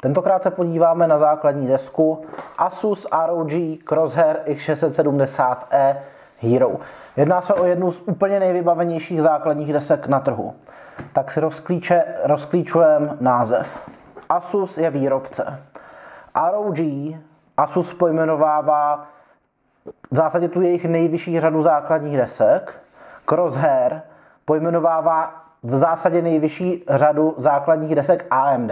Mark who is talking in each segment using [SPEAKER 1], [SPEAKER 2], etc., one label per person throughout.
[SPEAKER 1] Tentokrát se podíváme na základní desku Asus ROG Crosshair X670E Hero. Jedná se o jednu z úplně nejvybavenějších základních desek na trhu. Tak si rozklíčujeme název. Asus je výrobce. ROG Asus pojmenovává v zásadě tu jejich nejvyšší řadu základních desek. Crosshair pojmenovává v zásadě nejvyšší řadu základních desek AMD.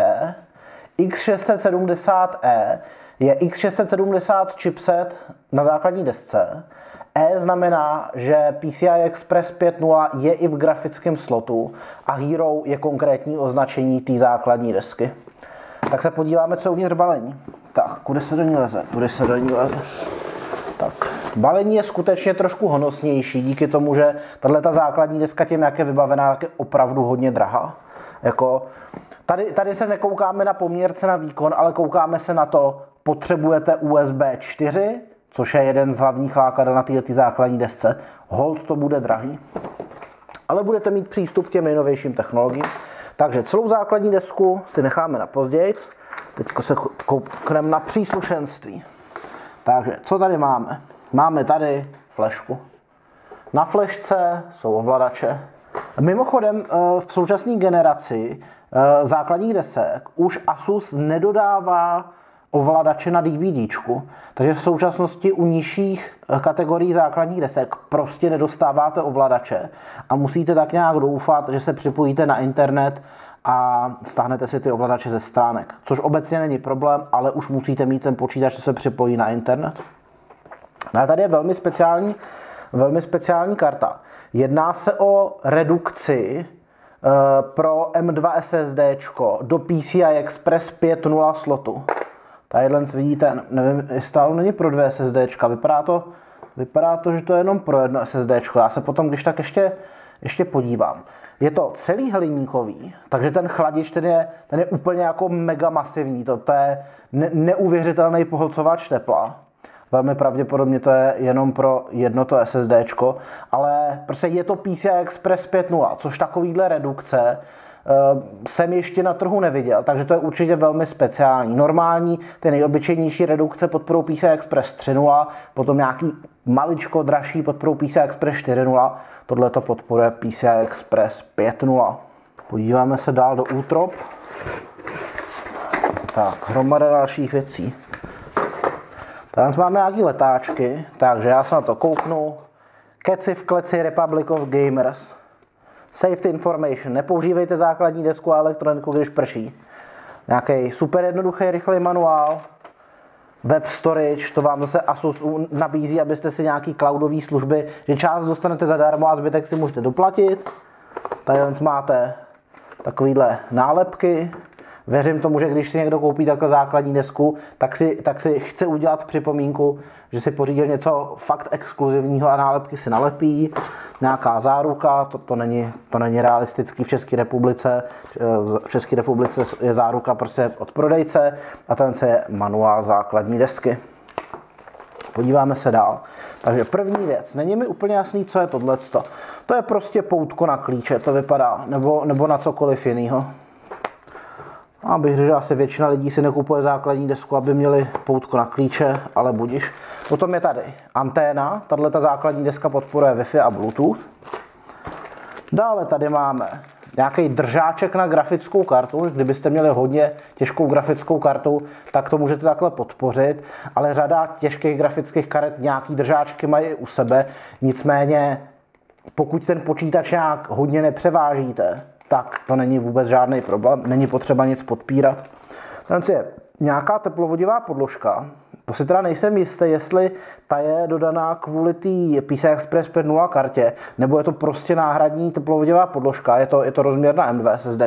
[SPEAKER 1] X670E je X670 chipset na základní desce. E znamená, že PCI Express 5.0 je i v grafickém slotu a Hero je konkrétní označení té základní desky. Tak se podíváme, co je uvnitř balení. Tak, kudy se do ní leze? Kudy se do ní leze? Tak, balení je skutečně trošku honosnější, díky tomu, že tato základní deska tím, jak je vybavená, tak je opravdu hodně drahá. Jako, tady se nekoukáme na poměrce na výkon, ale koukáme se na to, potřebujete USB 4, což je jeden z hlavních lákadel na této základní desce. Hold to bude drahý, ale budete mít přístup k těm nejnovějším technologiím. Takže celou základní desku si necháme na později. Teď se koukneme na příslušenství. Takže co tady máme? Máme tady flešku. Na flešce jsou ovladače. Mimochodem v současné generaci základních desek už Asus nedodává ovladače na DVDčku, takže v současnosti u nižších kategorií základních desek prostě nedostáváte ovladače a musíte tak nějak doufat, že se připojíte na internet a stáhnete si ty ovladače ze stránek, což obecně není problém, ale už musíte mít ten počítač, že se připojí na internet. A tady je velmi speciální karta. Jedná se o redukci pro M2 SSD do PCI Express 5.0 slotu. Tadyhle vidíte, nevím, stále není pro 2 SSD, vypadá to, že to je jenom pro jedno SSD. Já se potom, když tak ještě podívám. Je to celý hliníkový, takže ten chladič, ten je úplně jako mega masivní. To je neuvěřitelný pohlcovač tepla. Velmi pravděpodobně to je jenom pro jedno to SSD, ale prostě je to PCI Express 5.0, což takovýhle redukce jsem ještě na trhu neviděl, takže to je určitě velmi speciální. Normální, ty nejobyčejnější redukce podporou PCI Express 3.0, potom nějaký maličko dražší podporou PCI Express 4.0, tohle to podporuje PCI Express 5.0. Podíváme se dál do útrop. Tak, hromada dalších věcí. Tady máme nějaké letáčky, takže já se na to kouknu. Keci v kleci Republic of Gamers. Safety information. Nepoužívejte základní desku a elektroniku, když prší. Nějaký super jednoduchý, rychlý manuál. Web storage, to vám zase Asus nabízí, abyste si nějaký cloudové služby, že část dostanete zadarmo a zbytek si můžete doplatit. Tady máte takovýhle nálepky. Věřím tomu, že když si někdo koupí takhle základní desku, tak si chce udělat připomínku, že si pořídil něco fakt exkluzivního a nálepky si nalepí. Nějaká záruka, to není realistický v České republice. V České republice je záruka prostě od prodejce a ten je manuál základní desky. Podíváme se dál. Takže první věc, není mi úplně jasný, co je tohleto. To je prostě poutko na klíče, to vypadá, nebo na cokoliv jiného. Abych řekl, že asi většina lidí si nekupuje základní desku, aby měli poutko na klíče, ale budiš. Potom je tady anténa, tato základní deska podporuje Wi-Fi a Bluetooth. Dále tady máme nějaký držáček na grafickou kartu, kdybyste měli hodně těžkou grafickou kartu, tak to můžete takhle podpořit, ale řada těžkých grafických karet nějaký držáčky mají i u sebe, nicméně pokud ten počítač nějak hodně nepřevážíte, tak to není vůbec žádný problém, není potřeba nic podpírat. Tam je nějaká teplovodivá podložka, to si teda nejsem jistý, jestli ta je dodaná kvůli té PCI Express 5.0 kartě, nebo je to prostě náhradní teplovodivá podložka, je to rozměr na M2 SSD.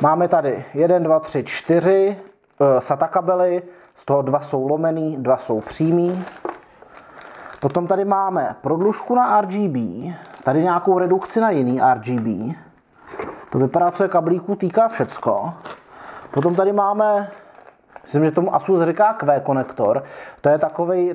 [SPEAKER 1] Máme tady 1, 2, 3, 4 SATA kabely, z toho 2 jsou lomený, 2 jsou přímý. Potom tady máme prodlužku na RGB, tady nějakou redukci na jiný RGB. To vypadá, co je kablíků týká všecko. Potom tady máme, myslím, že tomu Asus říká Q konektor. To je takový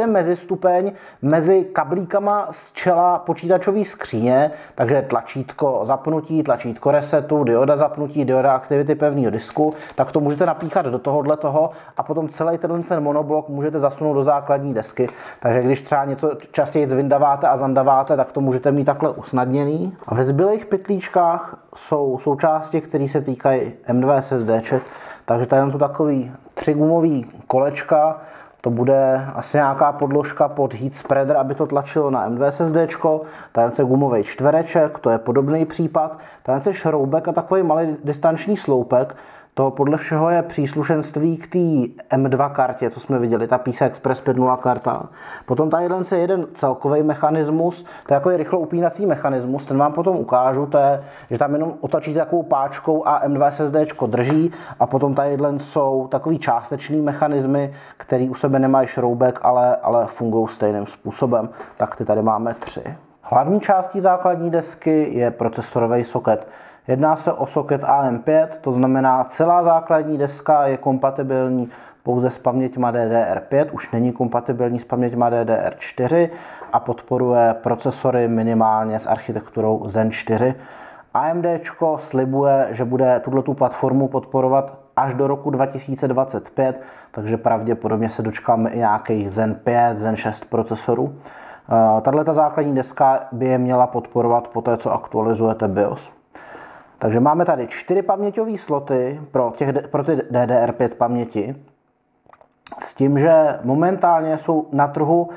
[SPEAKER 1] mezistupeň mezi kablíkama z čela počítačové skříně, takže tlačítko zapnutí, tlačítko resetu, dioda zapnutí, dioda aktivity pevného disku, tak to můžete napíchat do tohoto a potom celý ten monoblok můžete zasunout do základní desky. Takže když třeba něco častěji vyndaváte a zandaváte, tak to můžete mít takhle usnadněný. A ve zbylých pytlíčkách jsou součásti, které se týkají M2 SSDček, takže tady jsou takový 3 gumový kolečka, to bude asi nějaká podložka pod heat spreader, aby to tlačilo na M2 SSDčko, tady je gumový čtvereček, to je podobný případ, tady je šroubek a takový malý distanční sloupek. To podle všeho je příslušenství k té M2 kartě, co jsme viděli, ta PCI Express 5.0 karta. Potom tady je jeden celkový mechanismus, to je jako rychlo upínací mechanismus, ten vám potom ukážu, to je, že tam jenom otočíte takovou páčkou a M2 SSDčko drží a potom tady jsou takový částečný mechanismy, který u sebe nemají šroubek, ale fungují stejným způsobem. Tak ty tady máme 3. Hlavní částí základní desky je procesorový soket. Jedná se o soket AM5, to znamená, celá základní deska je kompatibilní pouze s paměťma DDR5, už není kompatibilní s paměťma DDR4 a podporuje procesory minimálně s architekturou Zen 4. AMD slibuje, že bude tuto platformu podporovat až do roku 2025, takže pravděpodobně se dočkáme i nějakých Zen 5, Zen 6 procesorů. Tato základní deska by je měla podporovat poté, co aktualizujete BIOS. Takže máme tady 4 paměťové sloty pro ty DDR5 paměti, s tím, že momentálně jsou na trhu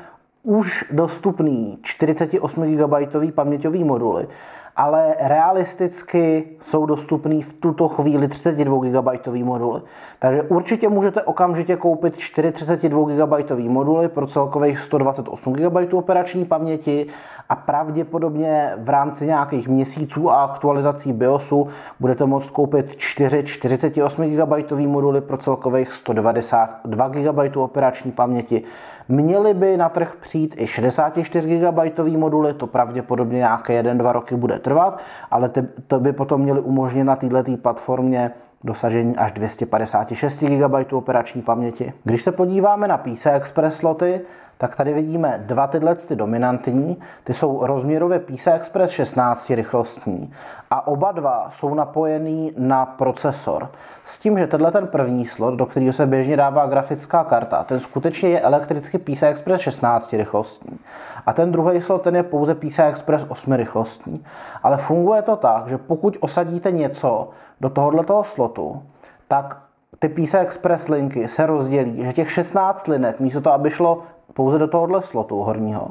[SPEAKER 1] už dostupný 48 GB paměťové moduly, ale realisticky jsou dostupný v tuto chvíli 32 GB moduly. Takže určitě můžete okamžitě koupit 4 32 GB moduly pro celkových 128 GB operační paměti a pravděpodobně v rámci nějakých měsíců a aktualizací BIOSu budete moct koupit 4 48 GB moduly pro celkových 192 GB operační paměti. Měly by na trh přijít i 64 GB moduly, to pravděpodobně nějaké 1-2 roky bude trvat, ale to by potom měly umožnit na této platformě dosažení až 256 GB operační paměti. Když se podíváme na PCI Express sloty, tak tady vidíme 2 tyhle dominantní, ty jsou rozměrově PCI Express 16 rychlostní a oba dva jsou napojený na procesor. S tím, že tenhle ten první slot, do kterého se běžně dává grafická karta, ten skutečně je elektricky PCI Express 16 rychlostní. A ten druhý slot, ten je pouze PCI Express 8 rychlostní. Ale funguje to tak, že pokud osadíte něco do tohoto slotu, tak ty PCI Express linky se rozdělí, že těch 16 linek, místo toho, aby šlo pouze do tohohle slotu horního,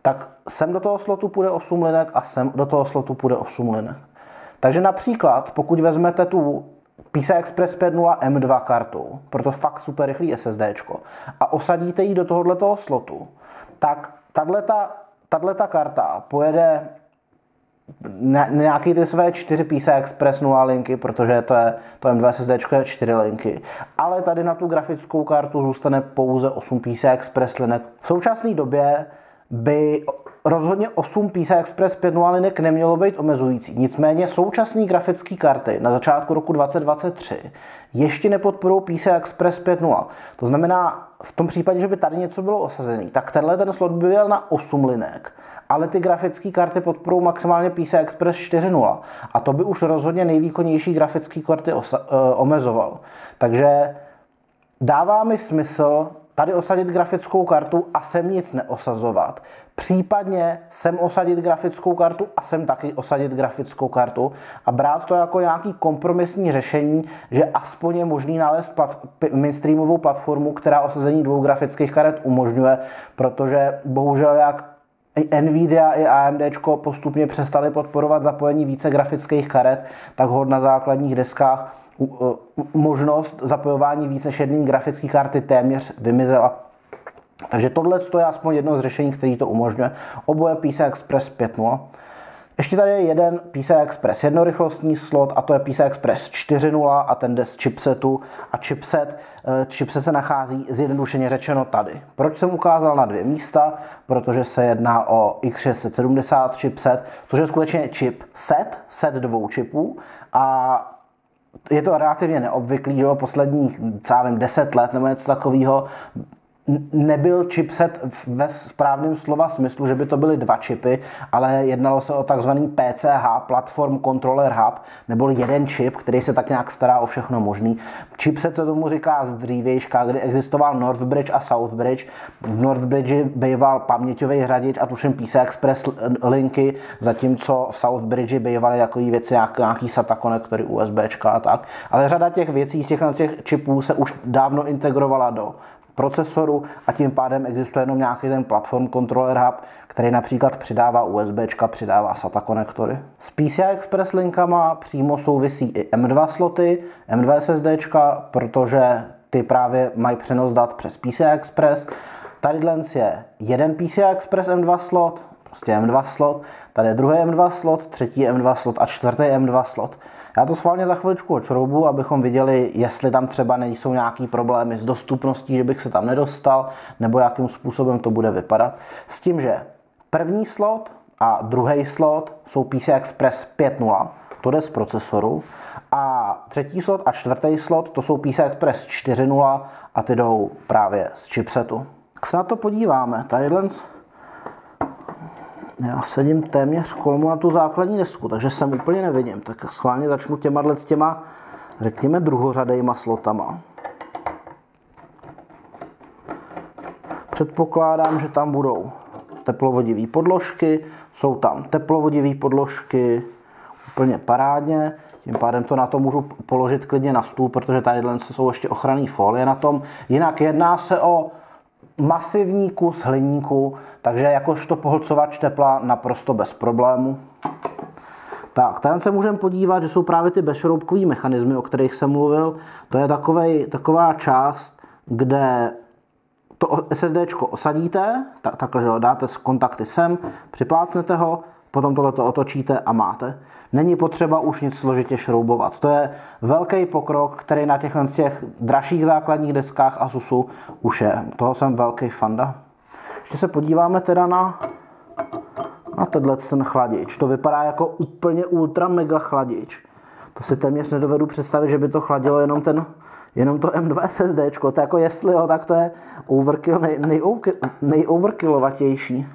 [SPEAKER 1] tak sem do toho slotu půjde 8 linek a sem do toho slotu půjde 8 linek. Takže například, pokud vezmete tu PCI Express 5.0 M2 kartu, proto fakt super rychlý SSDčko, a osadíte ji do tohoto slotu, tak tato karta pojede nějaký ty své 4 PCI Express 0 linky, protože to M2 SSDčko je 4 linky. Ale tady na tu grafickou kartu zůstane pouze 8 PCI Express linek. V současné době by rozhodně 8 PCI Express 5.0 linek nemělo být omezující. Nicméně současné grafické karty na začátku roku 2023 ještě nepodporují PCI Express 5.0. To znamená, v tom případě, že by tady něco bylo osazený, tak ten slot by byl na 8 linek. Ale ty grafické karty podporují maximálně PCI Express 4.0 a to by už rozhodně nejvýkonnější grafické karty omezoval. Takže dává mi smysl tady osadit grafickou kartu a sem nic neosazovat. Případně sem osadit grafickou kartu a sem taky osadit grafickou kartu a brát to jako nějaký kompromisní řešení, že aspoň je možný nalézt mainstreamovou platformu, která osazení 2 grafických karet umožňuje, protože bohužel jak Nvidia i AMD postupně přestali podporovat zapojení více grafických karet, tak hod na základních deskách možnost zapojování více než jedné grafické karty téměř vymizela. Takže tohle je aspoň jedno z řešení, které to umožňuje. Oboje PCI Express 5.0. Ještě tady je jeden PCI Express jednorychlostní slot a to je PCI Express 4.0 a ten jde z chipsetu a chipset se nachází zjednodušeně řečeno tady. Proč jsem ukázal na 2 místa? Protože se jedná o X670 chipset, což je skutečně set 2 čipů a je to relativně neobvyklý, že posledních, já vím, 10 let nebo něco takového, nebyl chipset ve správném slova smyslu, že by to byly dva čipy, ale jednalo se o takzvaný PCH, Platform Controller Hub, nebo jeden čip, který se tak nějak stará o všechno možný. Chipset se tomu říká z dřívějška, kdy existoval Northbridge a Southbridge. V Northbridge býval paměťový řadič a tuším PCI Express linky, zatímco v Southbridge bývaly takové věci, nějaký SATA konektory, USBčka a tak. Ale řada těch věcí z těch čipů se už dávno integrovala do procesoru a tím pádem existuje jenom nějaký ten Platform Controller Hub, který například přidává USBčka, přidává SATA konektory. S PCI Express linkama přímo souvisí i M2 sloty, M2 SSDčka, protože ty právě mají přenos dat přes PCI Express. Tady je jeden PCI Express M2 slot, prostě M2 slot, tady je druhý M2 slot, třetí M2 slot a čtvrtý M2 slot. Já to schválně za chviličku odšroubu, abychom viděli, jestli tam třeba nejsou nějaký problémy s dostupností, že bych se tam nedostal, nebo jakým způsobem to bude vypadat. S tím, že první slot a druhý slot jsou PCI Express 5.0, to jde z procesoru, a třetí slot a čtvrtý slot, to jsou PCI Express 4.0 a ty jdou právě z chipsetu. Jak se na to podíváme, tadyhle já sedím téměř kolmo na tu základní desku, takže sem úplně nevidím. Tak schválně začnu těma, řekněme, druhořadejma slotama. Předpokládám, že tam budou teplovodivé podložky, jsou tam teplovodivé podložky, úplně parádně. Tím pádem to na to můžu položit klidně na stůl, protože tady jsou ještě ochranné folie na tom. Jinak jedná se o masivní kus hliníku, takže jakožto pohlcovač tepla naprosto bez problému. Tak, tady se můžeme podívat, že jsou právě ty bezšroubkové mechanismy, o kterých jsem mluvil. To je taková část, kde to SSDčko osadíte, takhle, že ho dáte z kontakty sem, připlácnete ho, potom tohleto otočíte a máte. Není potřeba už nic složitě šroubovat. To je velký pokrok, který na těch dražších základních deskách Asusu už je. Toho jsem velký fanda. Ještě se podíváme teda na ten chladič. To vypadá jako úplně ultra mega chladič. To si téměř nedovedu představit, že by to chladilo jenom to M2 SSDčko. To je jako jestli jo, tak to je overkill, nejoverkillovatější.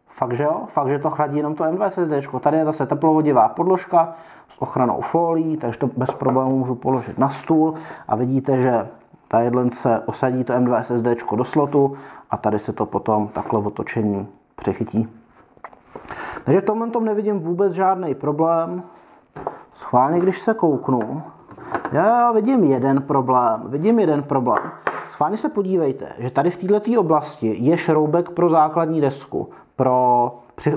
[SPEAKER 1] Fakt, že jo? Fakt, že to chladí jenom to M2 SSDčko. Tady je zase teplovodivá podložka s ochranou folií, takže to bez problémů můžu položit na stůl a vidíte, že tadyhle se osadí to M2 SSDčko do slotu a tady se to potom takhle v otočení přechytí. Takže v tomhle tom nevidím vůbec žádný problém. Schválně, když se kouknu, já vidím jeden problém. Schválně se podívejte, že tady v této oblasti je šroubek pro základní desku, pro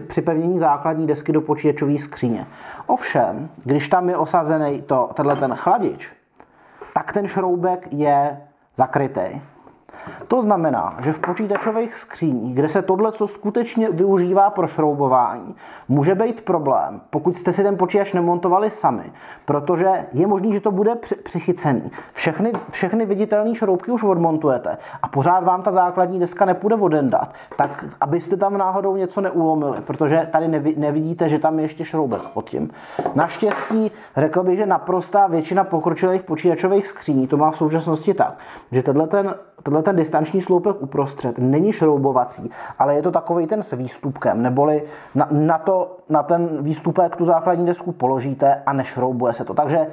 [SPEAKER 1] připevnění základní desky do počítačové skříně. Ovšem, když tam je osazený ten chladič, tak ten šroubek je zakrytý. To znamená, že v počítačových skříních, kde se tohle co skutečně využívá pro šroubování, může být problém, pokud jste si ten počítač nemontovali sami, protože je možný, že to bude přichycený. Všechny viditelné šroubky už odmontujete a pořád vám ta základní deska nepůjde odendat, tak abyste tam náhodou něco neulomili, protože tady nevidíte, že tam je ještě šroubek pod tím. Naštěstí řekl bych, že naprostá většina pokročilých počítačových skříní to má v současnosti tak, že tenhle ten distanční sloupek uprostřed není šroubovací, ale je to takovej ten s výstupkem, neboli na ten výstupek tu základní desku položíte a nešroubuje se to. Takže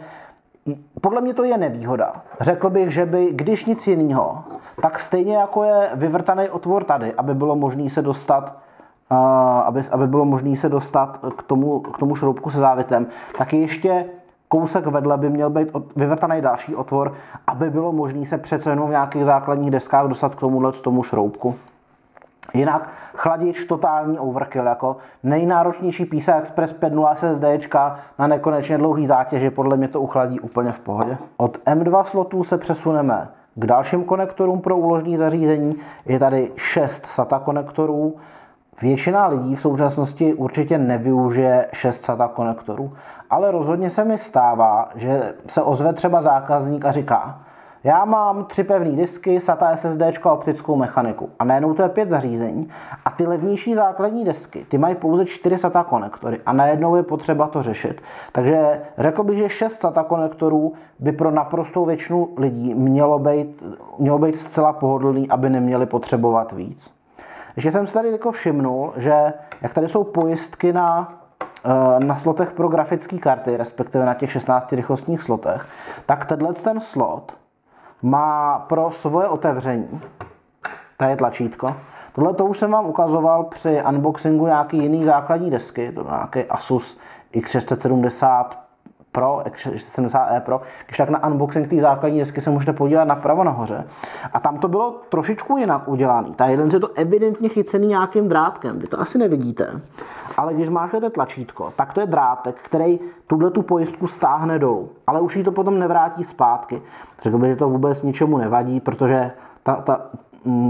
[SPEAKER 1] podle mě to je nevýhoda. Řekl bych, že by, když nic jiného, tak stejně jako je vyvrtaný otvor tady, aby bylo možné se dostat aby bylo možné se dostat k tomu šroubku se závitem, tak ještě kousek vedle by měl být vyvrtaný další otvor, aby bylo možné se přece jenom v nějakých základních deskách dostat k tomu šroubku. Jinak chladič totální overkill, jako nejnáročnější PCI Express 5.0 SSDčka na nekonečně dlouhý zátěži, podle mě to uchladí úplně v pohodě. Od M2 slotů se přesuneme k dalším konektorům pro úložní zařízení. Je tady 6 SATA konektorů. Většina lidí v současnosti určitě nevyužije 6 SATA konektorů, ale rozhodně se mi stává, že se ozve třeba zákazník a říká: Já mám 3 pevné disky, SATA SSD a optickou mechaniku. A najednou to je 5 zařízení. A ty levnější základní desky, ty mají pouze 4 SATA konektory. A najednou je potřeba to řešit. Takže řekl bych, že 6 SATA konektorů by pro naprostou většinu lidí mělo být zcela pohodlný, aby neměli potřebovat víc. Ještě jsem si tady jako všimnul, že jak tady jsou pojistky na slotech pro grafické karty, respektive na těch 16 rychlostních slotech, tak ten slot má pro svoje otevření, tady je tlačítko, tohle to už jsem vám ukazoval při unboxingu nějaký jiný základní desky, to nějaký Asus X670 Pro, X670e Pro, když tak na unboxing té základní desky se můžete podívat napravo nahoře. A tam to bylo trošičku jinak udělané. Ta jeden je to evidentně chycený nějakým drátkem, vy to asi nevidíte. Ale když máte tlačítko, tak to je drátek, který tu pojistku stáhne dolů. Ale už jí to potom nevrátí zpátky. Řekl bych, že to vůbec ničemu nevadí, protože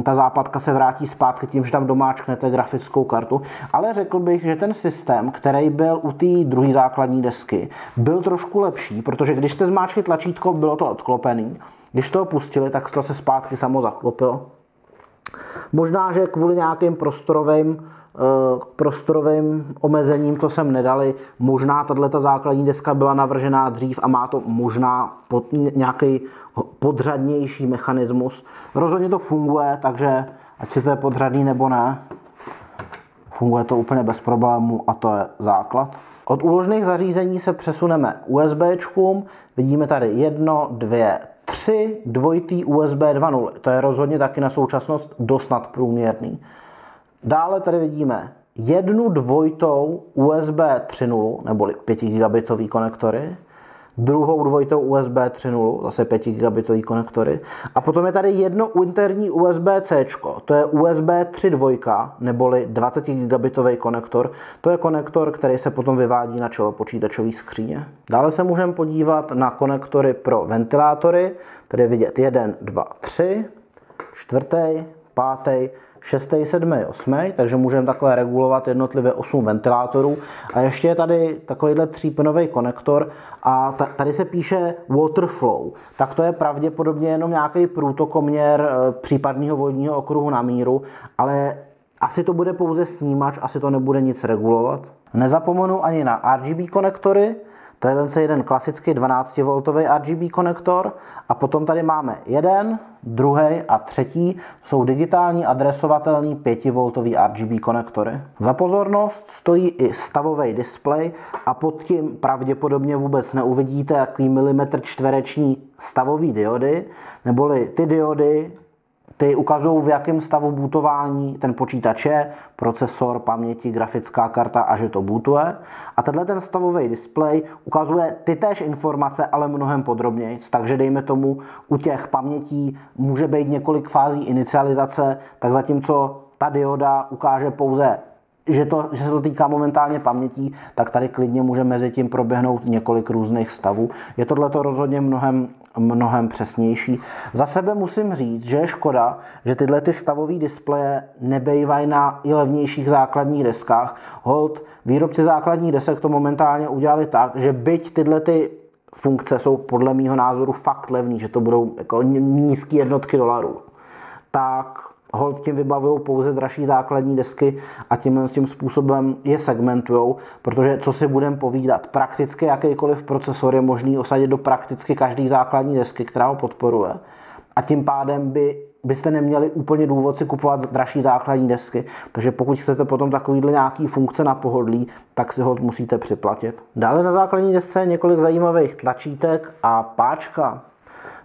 [SPEAKER 1] ta západka se vrátí zpátky tím, že tam domáčknete grafickou kartu. Ale řekl bych, že ten systém, který byl u té druhé základní desky, byl trošku lepší, protože když jste zmáčkli tlačítko, bylo to odklopený. Když to ho pustili, tak to se zpátky samo zaklopilo. Možná, že kvůli nějakým prostorovým omezením to sem nedali. Možná tato základní deska byla navržená dřív a má to možná nějaký podřadnější mechanismus. Rozhodně to funguje, takže ať si to je podřadný nebo ne, funguje to úplně bez problémů a to je základ. Od úložných zařízení se přesuneme k USBčkům. Vidíme tady 1, 2, 3 dvojitý USB 2.0. To je rozhodně taky na současnost dost nadprůměrný. Dále tady vidíme 1 dvojitou USB 3.0, neboli 5 gigabitový konektory, druhou dvojitou USB 3.0, zase 5 gigabitový konektory, a potom je tady jedno interní USB-C, to je USB 3.2, neboli 20 gigabitový konektor, to je konektor, který se potom vyvádí na čelo počítačové skříně. Dále se můžeme podívat na konektory pro ventilátory, tady je vidět 1, 2, 3, 4, 5, 6., 7., 8., takže můžeme takhle regulovat jednotlivě 8 ventilátorů. A ještě je tady takovýhle 3pinový konektor a tady se píše water flow. Tak to je pravděpodobně jenom nějaký průtokoměr případného vodního okruhu na míru, ale asi to bude pouze snímač, asi to nebude nic regulovat. Nezapomenu ani na RGB konektory. To je jeden klasický 12V RGB konektor a potom tady máme jeden, druhý a třetí, jsou digitální adresovatelný 5V RGB konektory. Za pozornost stojí i stavový displej a pod tím pravděpodobně vůbec neuvidíte jaký milimetr čtvereční stavový diody, neboli ty diody, ty ukazují, v jakém stavu bootování ten počítač je, procesor, paměti, grafická karta a že to bootuje. A tenhle ten stavový displej ukazuje ty též informace, ale mnohem podrobněji. Takže dejme tomu, u těch pamětí může být několik fází inicializace, tak zatímco ta dioda ukáže pouze, že se to týká momentálně pamětí, tak tady klidně může mezi tím proběhnout několik různých stavů. Je tohleto rozhodně mnohem přesnější. Za sebe musím říct, že je škoda, že tyhle ty stavové displeje nebejvají na i levnějších základních deskách. Holt, výrobci základních desek to momentálně udělali tak, že byť tyhle ty funkce jsou podle mýho názoru fakt levný, že to budou jako nízké jednotky dolarů, tak holt tím vybavují pouze dražší základní desky a tím způsobem je segmentujou, protože co si budeme povídat, prakticky jakýkoliv procesor je možný osadit do prakticky každé základní desky, která ho podporuje. A tím pádem byste neměli úplně důvod si kupovat dražší základní desky. Takže pokud chcete potom takovýhle nějaký funkce na pohodlí, tak si holt musíte připlatit. Dále na základní desce je několik zajímavých tlačítek a páčka.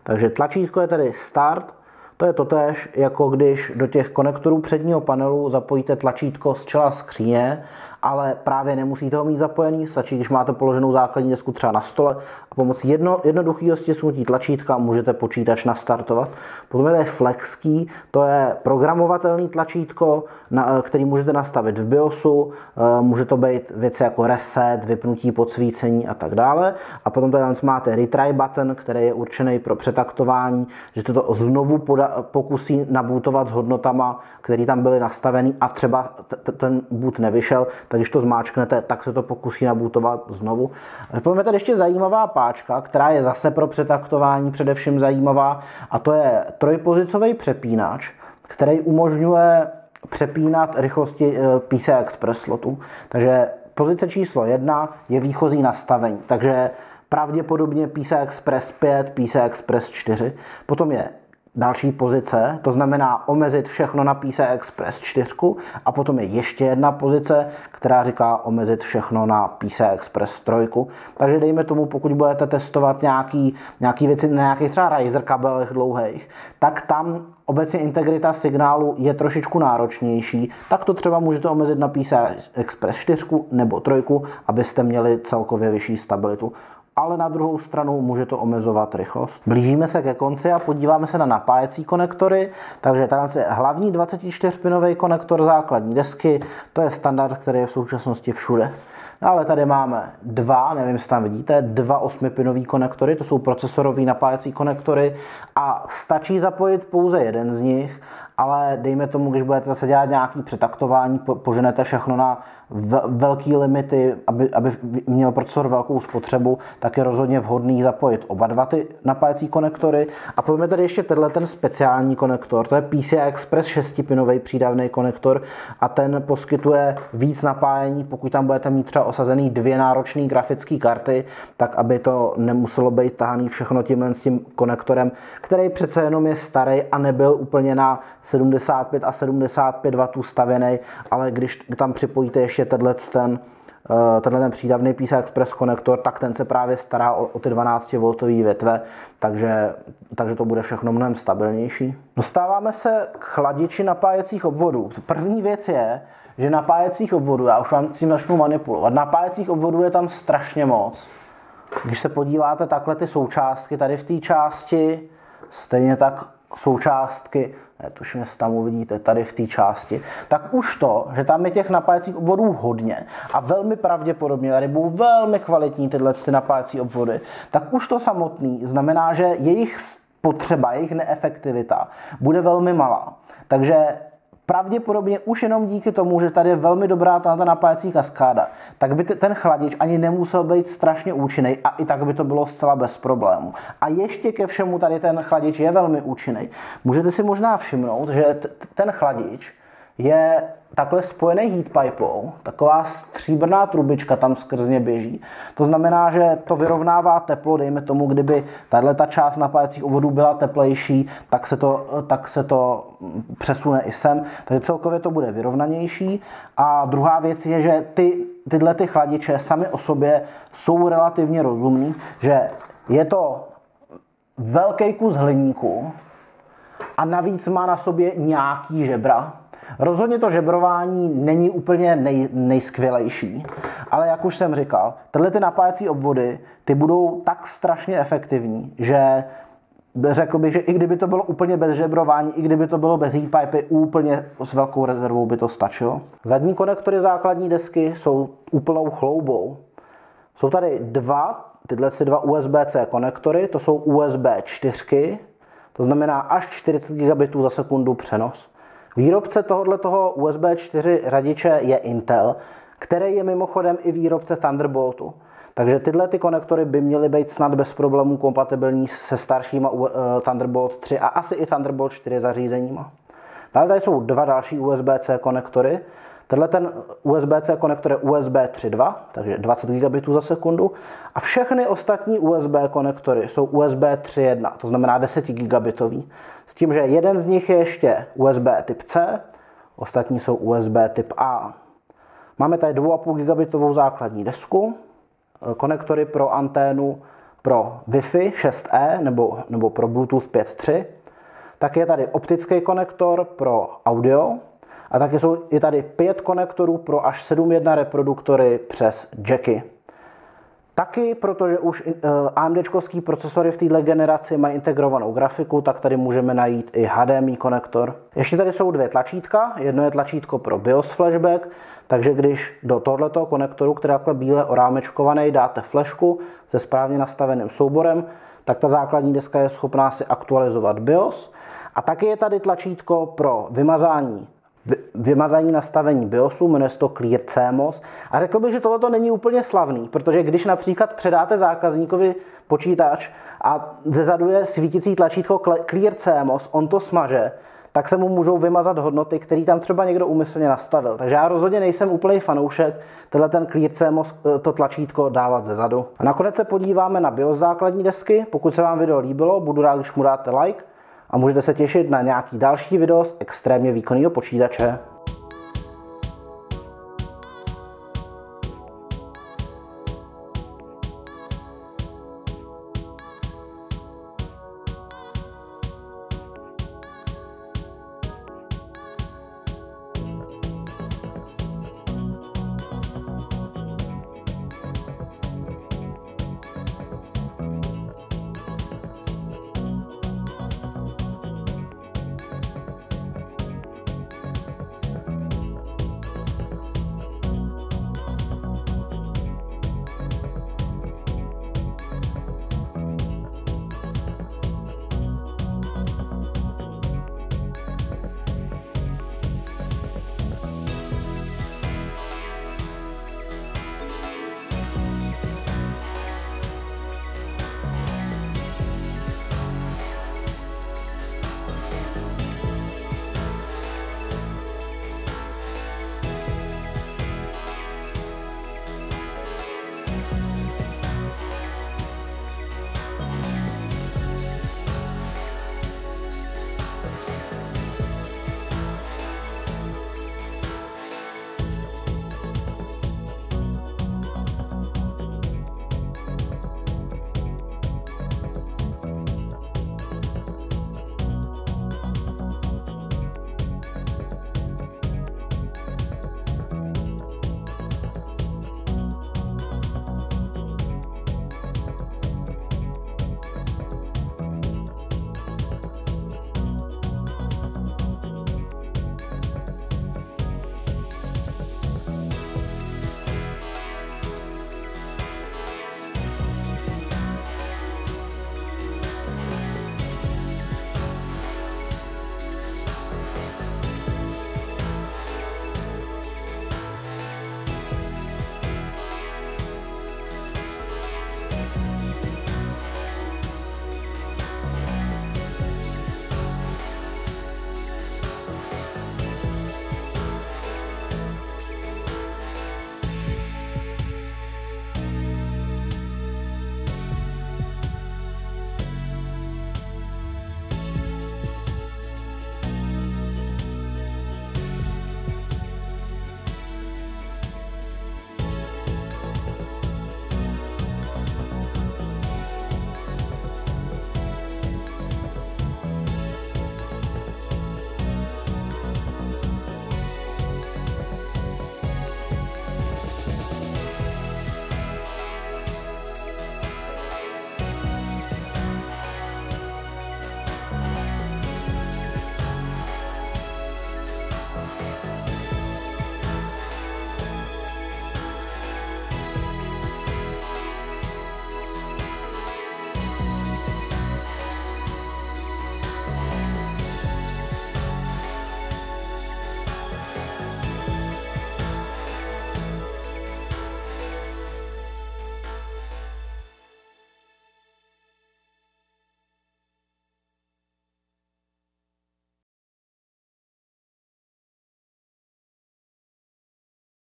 [SPEAKER 1] Takže tlačítko je tady Start. To je totéž, jako když do těch konektorů předního panelu zapojíte tlačítko z čela skříně, ale právě nemusíte ho mít zapojený, stačí, když máte položenou základní desku třeba na stole a pomocí jednoduchého stisknutí tlačítka můžete počítač nastartovat. Potom je tady Flex Key, to je programovatelný tlačítko, který můžete nastavit v BIOSu, může to být věci jako reset, vypnutí podsvícení a tak dále. A potom tady máte Retry button, který je určený pro přetaktování, že to znovu podá pokusí nabootovat s hodnotama, které tam byly nastavený a třeba ten boot nevyšel, tak když to zmáčknete, tak se to pokusí nabootovat znovu. Potom je tady ještě zajímavá páčka, která je zase pro přetaktování především zajímavá, a to je trojpozicový přepínač, který umožňuje přepínat rychlosti PCI Express slotu. Takže pozice číslo 1 je výchozí nastavení, takže pravděpodobně PCI Express 5, PCI Express 4. Potom je další pozice, to znamená omezit všechno na PCI Express 4, a potom je ještě jedna pozice, která říká omezit všechno na PCI Express 3. Takže dejme tomu, pokud budete testovat nějaký věci na nějakých třeba riser kabelech dlouhých, tak tam obecně integrita signálu je trošičku náročnější, tak to třeba můžete omezit na PCI Express 4 nebo 3, abyste měli celkově vyšší stabilitu. Ale na druhou stranu může to omezovat rychlost. Blížíme se ke konci a podíváme se na napájecí konektory. Takže tady je hlavní 24-pinový konektor základní desky, to je standard, který je v současnosti všude. Ale tady máme nevím, jestli tam vidíte, 2 8-pinový konektory, to jsou procesorový napájecí konektory a stačí zapojit pouze jeden z nich, ale dejme tomu, když budete zase dělat nějaký přetaktování, poženete všechno na velký limity, aby měl procesor velkou spotřebu, tak je rozhodně vhodný zapojit oba dva ty napájecí konektory. A potom je tady ještě ten speciální konektor, to je PCI Express 6-pinový přídavný konektor a ten poskytuje víc napájení, pokud tam budete mít třeba osazený 2 náročné grafické karty, tak aby to nemuselo být tahaný všechno tímhle s tím konektorem, který přece jenom je starý a nebyl úplně na 75 a 75 W stavěný, ale když tam připojíte ještě tenhle ten přídavný PCI Express konektor, tak ten se právě stará o ty 12V větve, takže to bude všechno mnohem stabilnější. Dostáváme se k chladiči napájecích obvodů. První věc je, že napájecích obvodů, já už vám tím začnu manipulovat, napájecích obvodů je tam strašně moc. Když se podíváte takhle ty součástky, tady v té části, stejně tak součástky, tuším, jestli tam uvidíte, tady v té části, tak už to, že tam je těch napájecích obvodů hodně a velmi pravděpodobně tady budou velmi kvalitní tyhle napájecí obvody, tak už to samotný znamená, že jejich spotřeba, jejich neefektivita bude velmi malá. Takže pravděpodobně už jenom díky tomu, že tady je velmi dobrá ta napájecí kaskáda, tak by ten chladič ani nemusel být strašně účinný a i tak by to bylo zcela bez problému. A ještě ke všemu tady ten chladič je velmi účinný. Můžete si možná všimnout, že ten chladič je takhle spojený heatpipou, taková stříbrná trubička tam skrz ně běží. To znamená, že to vyrovnává teplo, dejme tomu, kdyby tato část napájecích obvodů byla teplejší, tak se to přesune i sem, takže celkově to bude vyrovnanější. A druhá věc je, že tyhle ty chladiče sami o sobě jsou relativně rozumný, že je to velký kus hliníku a navíc má na sobě nějaký žebra. Rozhodně to žebrování není úplně nejskvělejší, ale jak už jsem říkal, tyhle ty napájecí obvody, ty budou tak strašně efektivní, že řekl bych, že i kdyby to bylo úplně bez žebrování, i kdyby to bylo bez heatpipy, úplně s velkou rezervou by to stačilo. Zadní konektory základní desky jsou úplnou chloubou. Jsou tady tyhle dva USB-C konektory, to jsou USB 4, to znamená až 40 gigabitů za sekundu přenos. Výrobce tohoto USB 4 řadiče je Intel, který je mimochodem i výrobce Thunderboltu. Takže tyhle ty konektory by měly být snad bez problémů kompatibilní se staršíma Thunderbolt 3 a asi i Thunderbolt 4 zařízeníma. Dále tady jsou 2 další USB-C konektory. Tenhle ten USB-C konektor je USB 3.2, takže 20 gigabitů za sekundu. A všechny ostatní USB konektory jsou USB 3.1, to znamená 10 gigabitový. S tím, že jeden z nich je ještě USB typ C, ostatní jsou USB typ A. Máme tady 2,5 gigabitovou základní desku, konektory pro anténu pro Wi-Fi 6E nebo pro Bluetooth 5.3. Tak je tady optický konektor pro audio a taky je tady 5 konektorů pro až 7.1 reproduktory přes jacky. Taky, protože už AMDčkovský procesory v této generaci mají integrovanou grafiku, tak tady můžeme najít i HDMI konektor. Ještě tady jsou 2 tlačítka. Jedno je tlačítko pro BIOS flashback, takže když do tohoto konektoru, který je takhle bíle orámečkovaný, dáte flashku se správně nastaveným souborem, tak ta základní deska je schopná si aktualizovat BIOS. A taky je tady tlačítko pro vymazání nastavení BIOSu, jmenuje se to Clear CMOS. A řekl bych, že tohleto není úplně slavný, protože když například předáte zákazníkovi počítač a zezadu je svítící tlačítko Clear CMOS, on to smaže, tak se mu můžou vymazat hodnoty, které tam třeba někdo úmyslně nastavil. Takže já rozhodně nejsem úplný fanoušek tenhle ten Clear CMOS, to tlačítko dávat zezadu. A nakonec se podíváme na BIOS základní desky. Pokud se vám video líbilo, budu rád, když mu dáte like a můžete se těšit na nějaký další video z extrémně výkonného počítače.